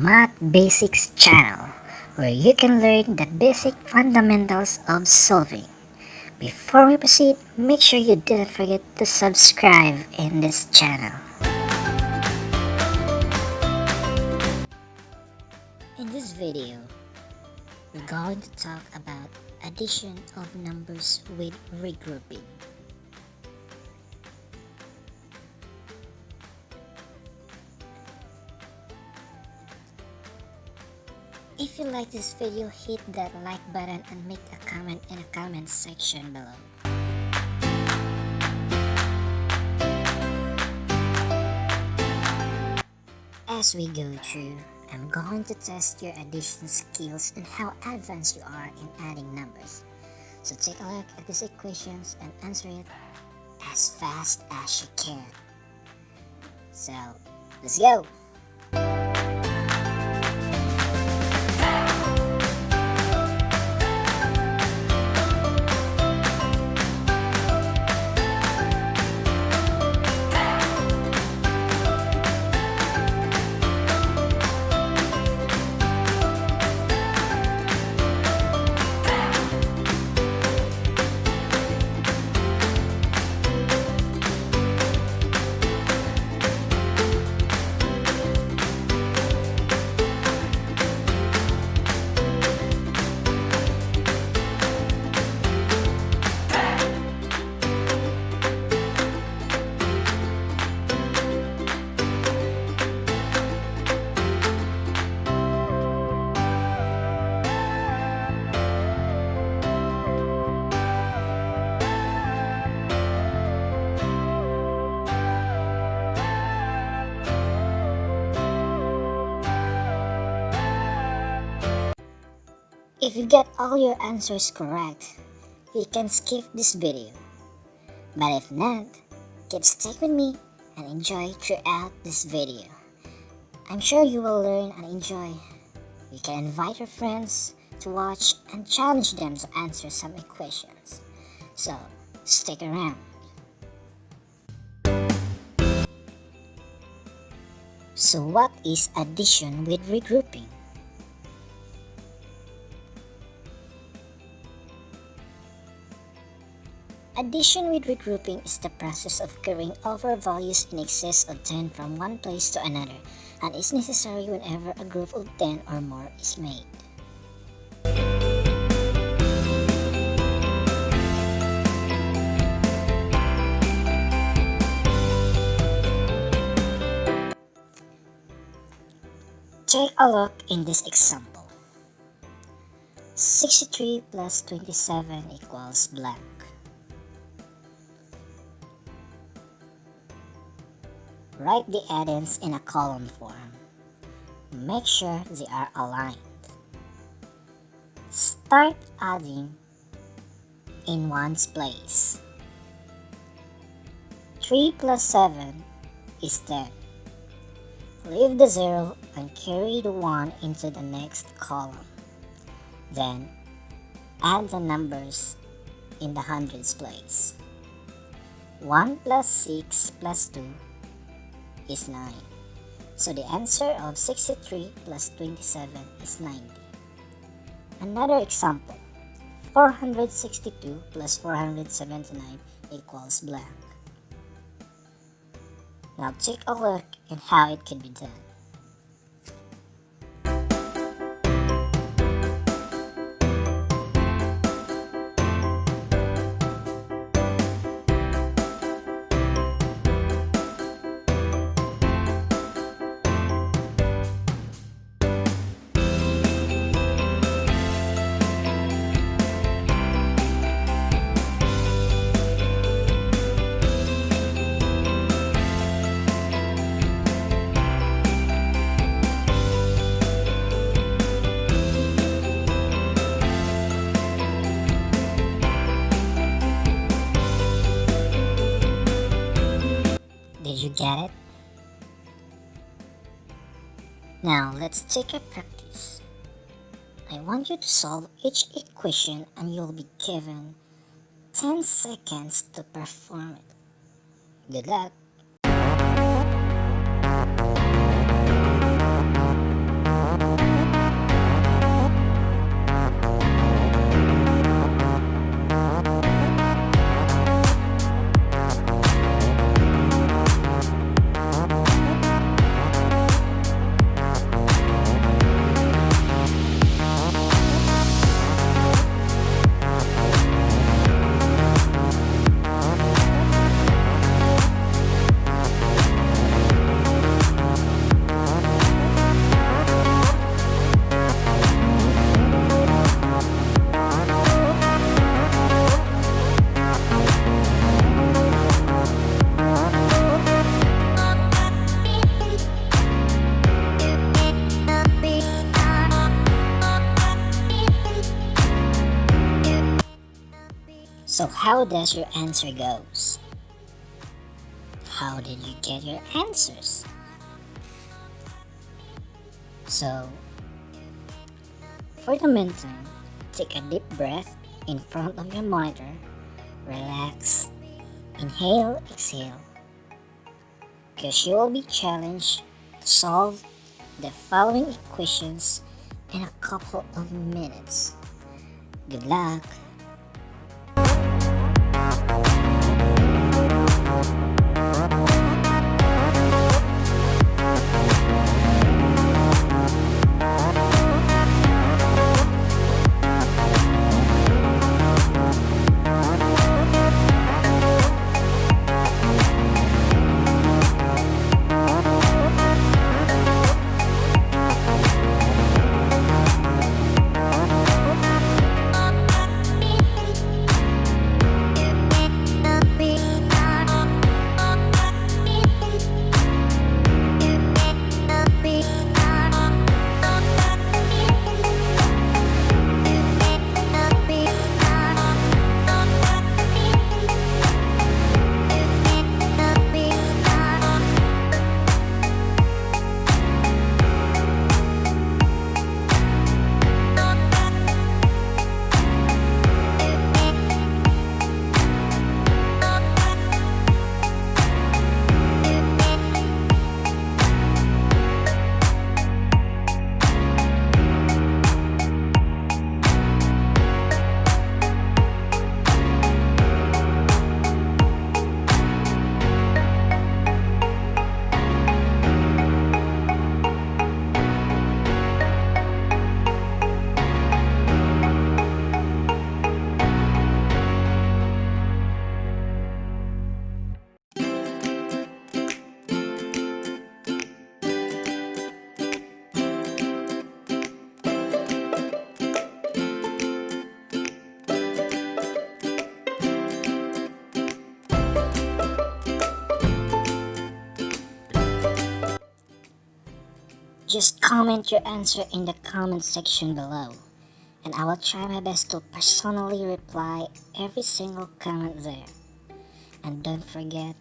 Math Basics channel, where you can learn the basic fundamentals of solving. Before we proceed, make sure you didn't forget to subscribe in this channel. In this video, we're going to talk about addition of numbers with regrouping. If you like this video, hit that like button and make a comment in the comment section below. As we go through, I'm going to test your addition skills and how advanced you are in adding numbers. So take a look at these equations and answer it as fast as you can. So, let's go! If you get all your answers correct, you can skip this video. But if not, keep stick with me and enjoy throughout this video. I'm sure you will learn and enjoy. You can invite your friends to watch and challenge them to answer some equations. So, stick around. So what is addition with regrouping? Addition with regrouping is the process of carrying over values in excess of 10 from one place to another, and is necessary whenever a group of 10 or more is made. Take a look in this example. 63 plus 27 equals blank. Write the add-ins in a column form. Make sure they are aligned. Start adding in ones place. 3 plus 7 is 10. Leave the 0 and carry the 1 into the next column. Then, add the numbers in the hundreds place. 1 plus 6 plus 2 is 9. So the answer of 63 plus 27 is 90. Another example. 462 plus 479 equals blank. Now take a look at how it can be done. Did you get it? Now let's take a practice. I want you to solve each equation and you'll be given 10 seconds to perform it. Good luck! So how does your answer goes? How did you get your answers? So, for the meantime, take a deep breath in front of your monitor, relax, inhale, exhale, because you will be challenged to solve the following equations in a couple of minutes. Good luck! Just comment your answer in the comment section below, and I will try my best to personally reply every single comment there. And don't forget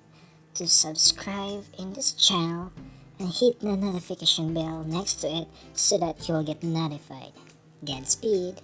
to subscribe in this channel and hit the notification bell next to it so that you'll get notified. Godspeed!